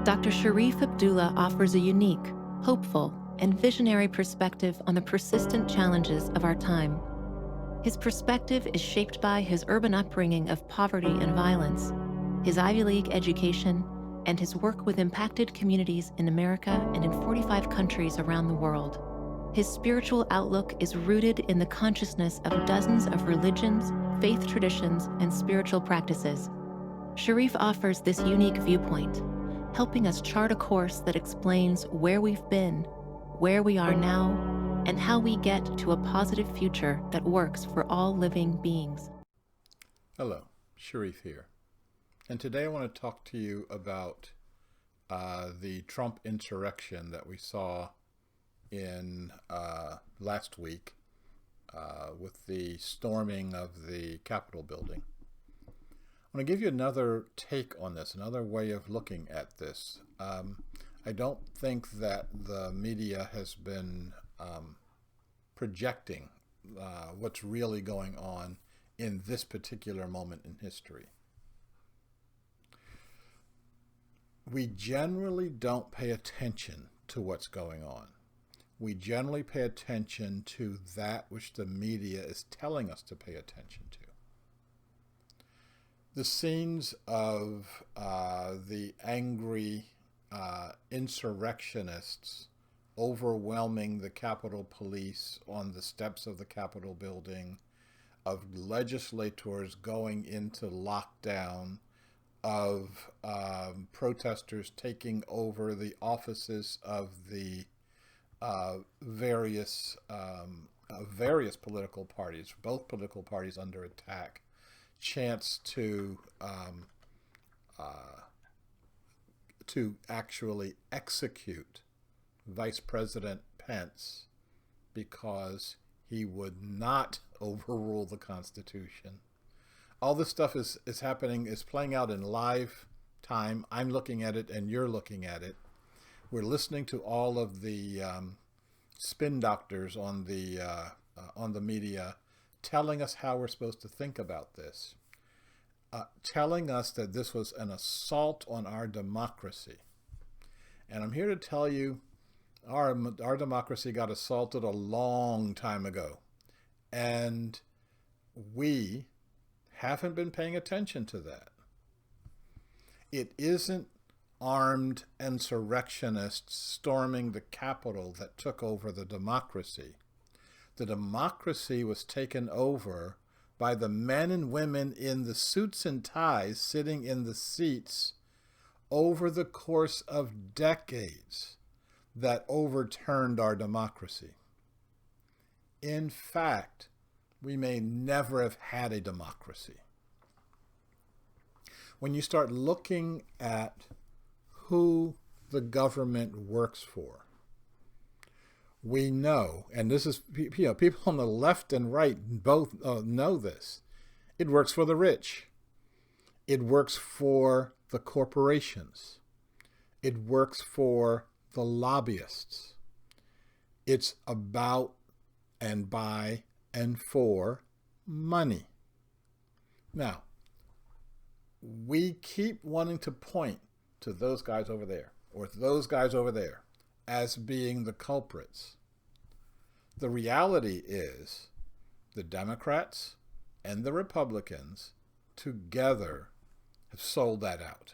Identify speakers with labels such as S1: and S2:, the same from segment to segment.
S1: Dr. Sharif Abdullah offers a unique, hopeful, and visionary perspective on the persistent challenges of our time. His perspective is shaped by his urban upbringing of poverty and violence, his Ivy League education, and his work with impacted communities in America and in 45 countries around the world. His spiritual outlook is rooted in the consciousness of dozens of religions, faith traditions, and spiritual practices. Sharif offers this unique viewpoint, helping us chart a course that explains where we've been, where we are now, and how we get to a positive future that works for all living beings.
S2: Hello, Sharif here. And today I want to talk to you about the Trump insurrection that we saw in last week with the storming of the Capitol building. I want to give you another take on this, another way of looking at this. I don't think that the media has been projecting what's really going on in this particular moment in history. We generally don't pay attention to what's going on. We generally pay attention to that which the media is telling us to pay attention to. The scenes of the angry insurrectionists overwhelming the Capitol Police on the steps of the Capitol building, of legislators going into lockdown, of protesters taking over the offices of the various political parties, both political parties under attack, chance to actually execute Vice President Pence because he would not overrule the Constitution. All this stuff is happening, is playing out in live time. I'm looking at it and you're looking at it. We're listening to all of the spin doctors on the media telling us how we're supposed to think about this, telling us that this was an assault on our democracy. And I'm here to tell you our democracy got assaulted a long time ago. And we haven't been paying attention to that. It isn't armed insurrectionists storming the Capitol that took over the democracy. The democracy was taken over by the men and women in the suits and ties sitting in the seats over the course of decades that overturned our democracy. In fact, we may never have had a democracy. When you start looking at who the government works for, we know, and this is, people on the left and right both know this, it works for the rich. It works for the corporations. It works for the lobbyists. It's about and by and for money. Now, we keep wanting to point to those guys over there or those guys over there as being the culprits. The reality is the Democrats and the Republicans together have sold that out.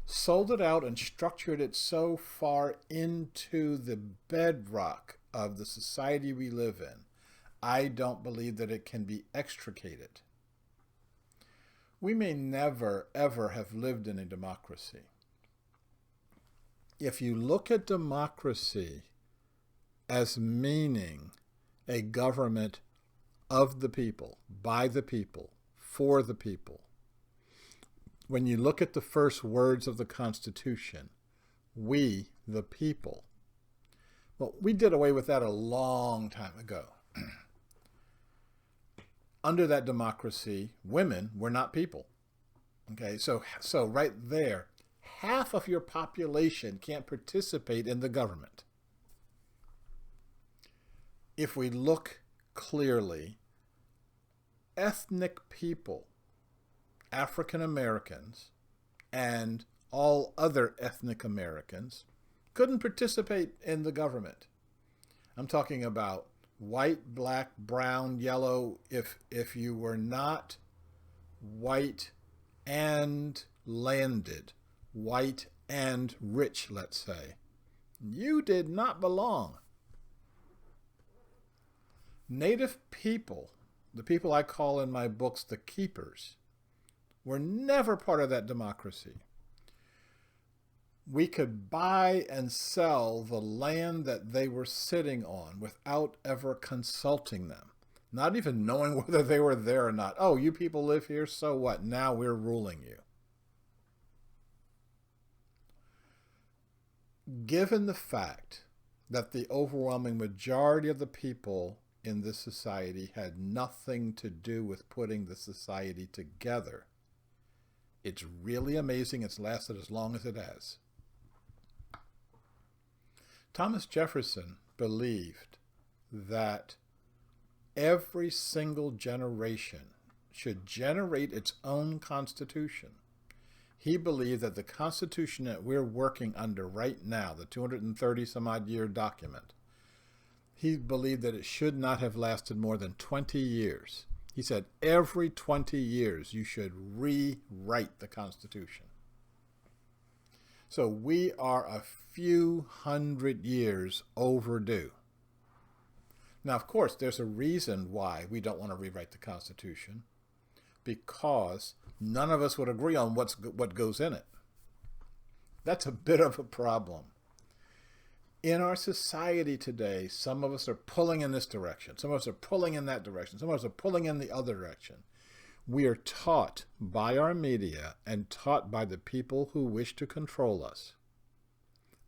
S2: Sold it out and structured it so far into the bedrock of the society we live in, I don't believe that it can be extricated. We may never, ever have lived in a democracy. If you look at democracy as meaning a government of the people, by the people, for the people, when you look at the first words of the Constitution, we, the people, well, we did away with that a long time ago. Under that democracy, women were not people. Okay, so right there, half of your population can't participate in the government. If we look clearly, ethnic people, African Americans, and all other ethnic Americans couldn't participate in the government. I'm talking about white, black, brown, yellow. If you were not white and landed, white and rich, let's say, you did not belong. Native people, the people I call in my books the keepers, were never part of that democracy. We could buy and sell the land that they were sitting on without ever consulting them, not even knowing whether they were there or not. Oh, you people live here, so what? Now we're ruling you. Given the fact that the overwhelming majority of the people in this society had nothing to do with putting the society together, it's really amazing it's lasted as long as it has. Thomas Jefferson believed that every single generation should generate its own constitution. He believed that the Constitution that we're working under right now, the 230 some odd year document, he believed that it should not have lasted more than 20 years. He said every 20 years you should rewrite the Constitution. So we are a few hundred years overdue. Now, of course, there's a reason why we don't want to rewrite the Constitution, because none of us would agree on what goes in it. That's a bit of a problem. In our society today, some of us are pulling in this direction. Some of us are pulling in that direction. Some of us are pulling in the other direction. We are taught by our media and taught by the people who wish to control us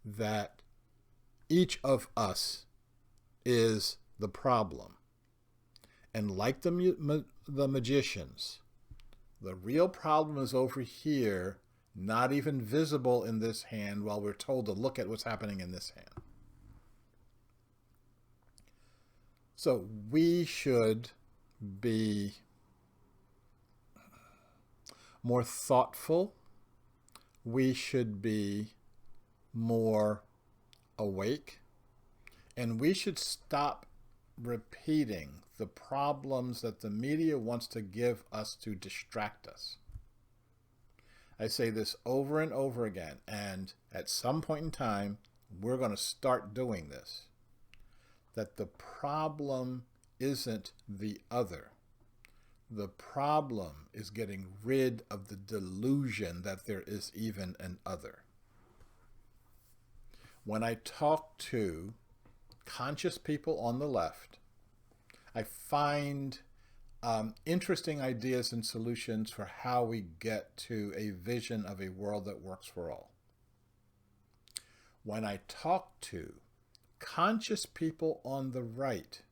S2: that each of us is the problem. And like the magicians, the real problem is over here, not even visible in this hand, while we're told to look at what's happening in this hand. So we should be more thoughtful. We should be more awake. And we should stop repeating the problems that the media wants to give us to distract us. I say this over and over again, and at some point in time, we're going to start doing this. That the problem isn't the other. The problem is getting rid of the delusion that there is even an other. When I talk to conscious people on the left, I find interesting ideas and solutions for how we get to a vision of a world that works for all. When I talk to conscious people on the right,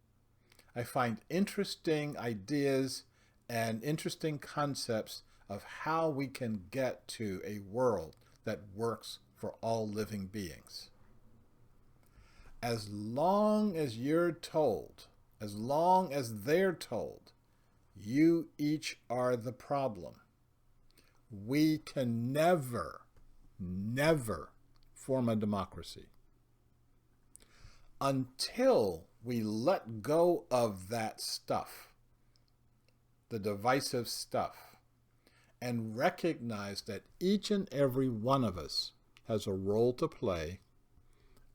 S2: I find interesting ideas and interesting concepts of how we can get to a world that works for all living beings. As long as you're told, as long as they're told, you each are the problem, we can never form a democracy. Until we let go of that stuff, the divisive stuff, and recognize that each and every one of us has a role to play,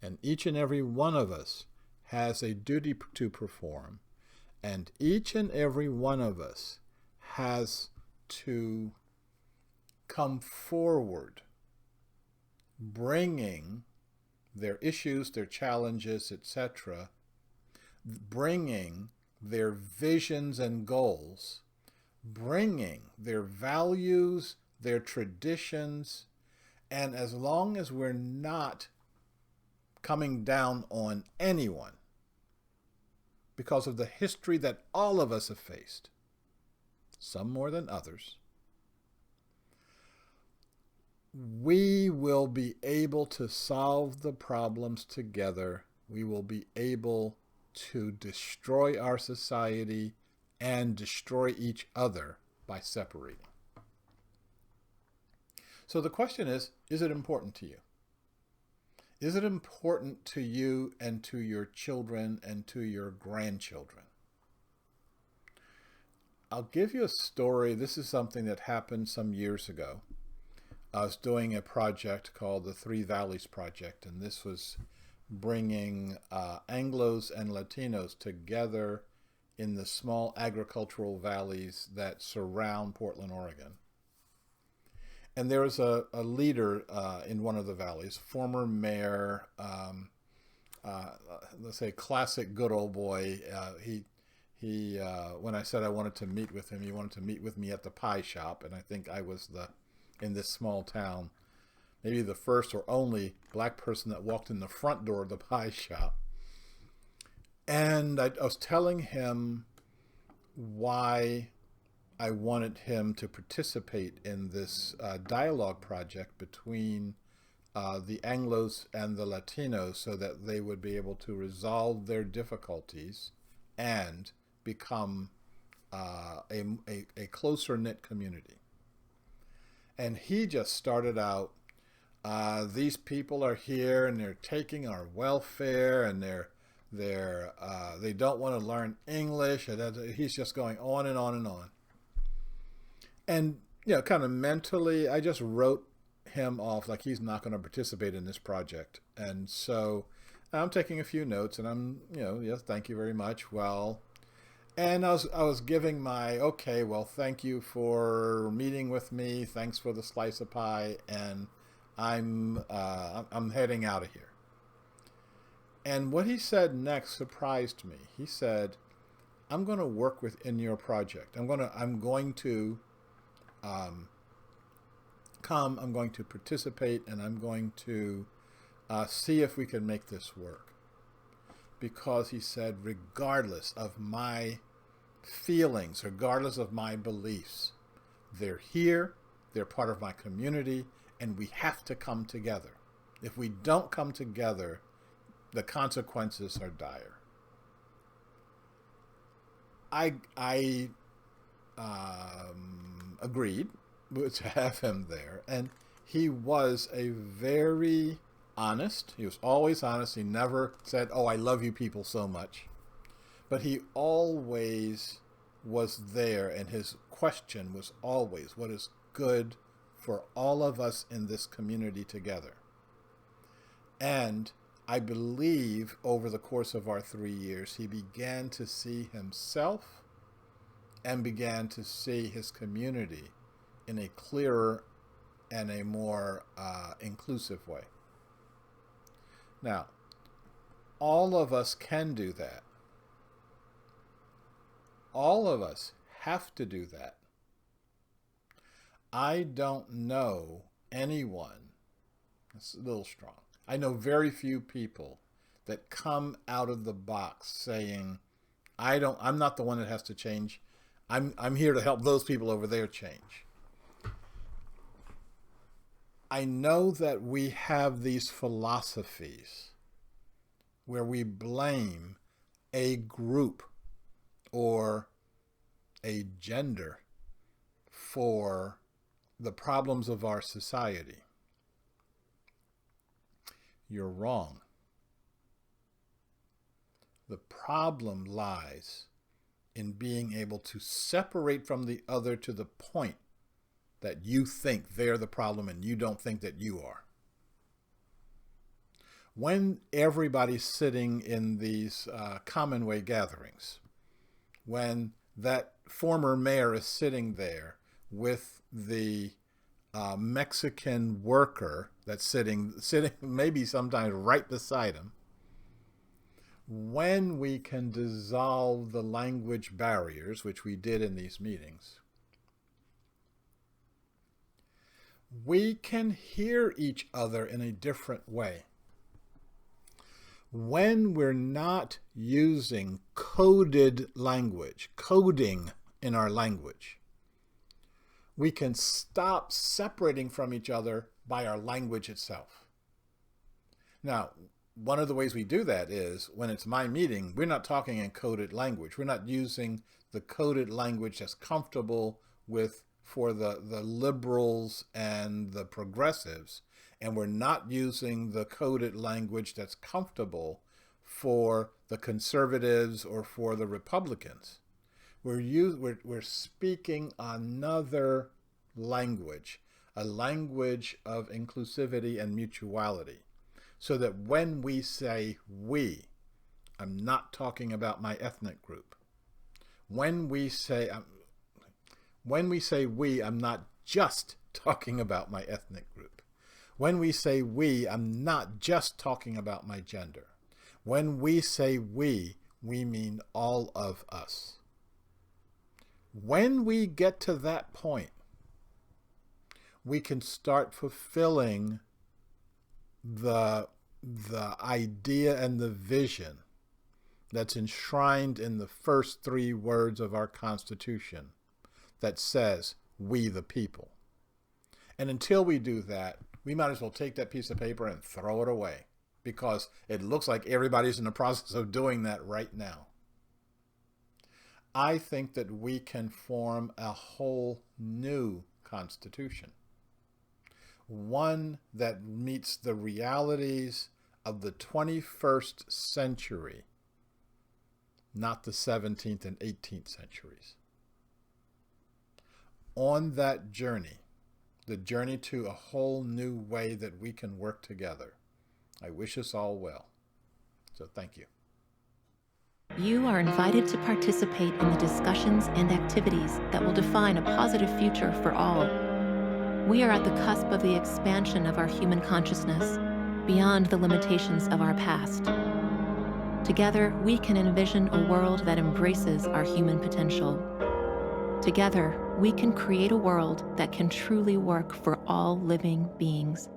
S2: and each and every one of us has a duty to perform, and each and every one of us has to come forward, bringing their issues, their challenges, etc., bringing their visions and goals, bringing their values, their traditions, and as long as we're not coming down on anyone because of the history that all of us have faced, some more than others, we will be able to solve the problems together. We will be able to destroy our society and destroy each other by separating. So the question is it important to you? Is it important to you and to your children and to your grandchildren? I'll give you a story. This is something that happened some years ago. I was doing a project called the Three Valleys Project, and this was bringing Anglos and Latinos together in the small agricultural valleys that surround Portland, Oregon. And there was a leader in one of the valleys, former mayor, let's say classic good old boy. He when I said I wanted to meet with him, he wanted to meet with me at the pie shop, and I think I was in this small town, maybe the first or only black person that walked in the front door of the pie shop. And I was telling him why I wanted him to participate in this dialogue project between the Anglos and the Latinos so that they would be able to resolve their difficulties and become a closer-knit community. And he just started out, these people are here and they're taking our welfare and they don't want to learn English. And he's just going on and on and on. And, kind of mentally, I just wrote him off like he's not going to participate in this project. And so I'm taking a few notes and I'm, yes, thank you very much. Well, and I was giving my, okay, well, thank you for meeting with me. Thanks for the slice of pie. And I'm heading out of here. And what he said next surprised me. He said, I'm going to work within your project. I'm going to come, I'm going to participate, and I'm going to see if we can make this work. Because he said, regardless of my feelings, regardless of my beliefs, they're here, they're part of my community, and we have to come together. If we don't come together, the consequences are dire. I agreed to have him there, and he was a very honest. He was always honest. He never said, "Oh, I love you people so much," but he always was there, and his question was always, "What is good for all of us in this community together?" And I believe over the course of our 3 years, he began to see himself and began to see his community in a clearer and a more inclusive way. Now, all of us can do that. All of us have to do that. I don't know anyone, it's a little strong, I know very few people that come out of the box saying, I'm not the one that has to change. I'm here to help those people over there change. I know that we have these philosophies where we blame a group or a gender for the problems of our society. You're wrong. The problem lies in being able to separate from the other to the point that you think they're the problem and you don't think that you are. When everybody's sitting in these Commonway gatherings, when that former mayor is sitting there with the Mexican worker that's sitting maybe sometimes right beside him, when we can dissolve the language barriers, which we did in these meetings, we can hear each other in a different way. When we're not using coded language, coding in our language, we can stop separating from each other by our language itself. Now, one of the ways we do that is when it's my meeting, we're not talking in coded language. We're not using the coded language that's comfortable with for the liberals and the progressives, and we're not using the coded language that's comfortable for the conservatives or for the Republicans. We're speaking another language, a language of inclusivity and mutuality, so that when we say we, I'm not talking about my ethnic group. When we say we, I'm not just talking about my ethnic group. When we say we, I'm not just talking about my gender. When we say we mean all of us. When we get to that point, we can start fulfilling the idea and the vision that's enshrined in the first 3 words of our Constitution that says, we the people. And until we do that, we might as well take that piece of paper and throw it away, because it looks like everybody's in the process of doing that right now. I think that we can form a whole new Constitution, one that meets the realities of the 21st century, not the 17th and 18th centuries. On that journey, the journey to a whole new way that we can work together, I wish us all well. So thank you.
S1: You are invited to participate in the discussions and activities that will define a positive future for all. We are at the cusp of the expansion of our human consciousness, beyond the limitations of our past. Together, we can envision a world that embraces our human potential. Together, we can create a world that can truly work for all living beings.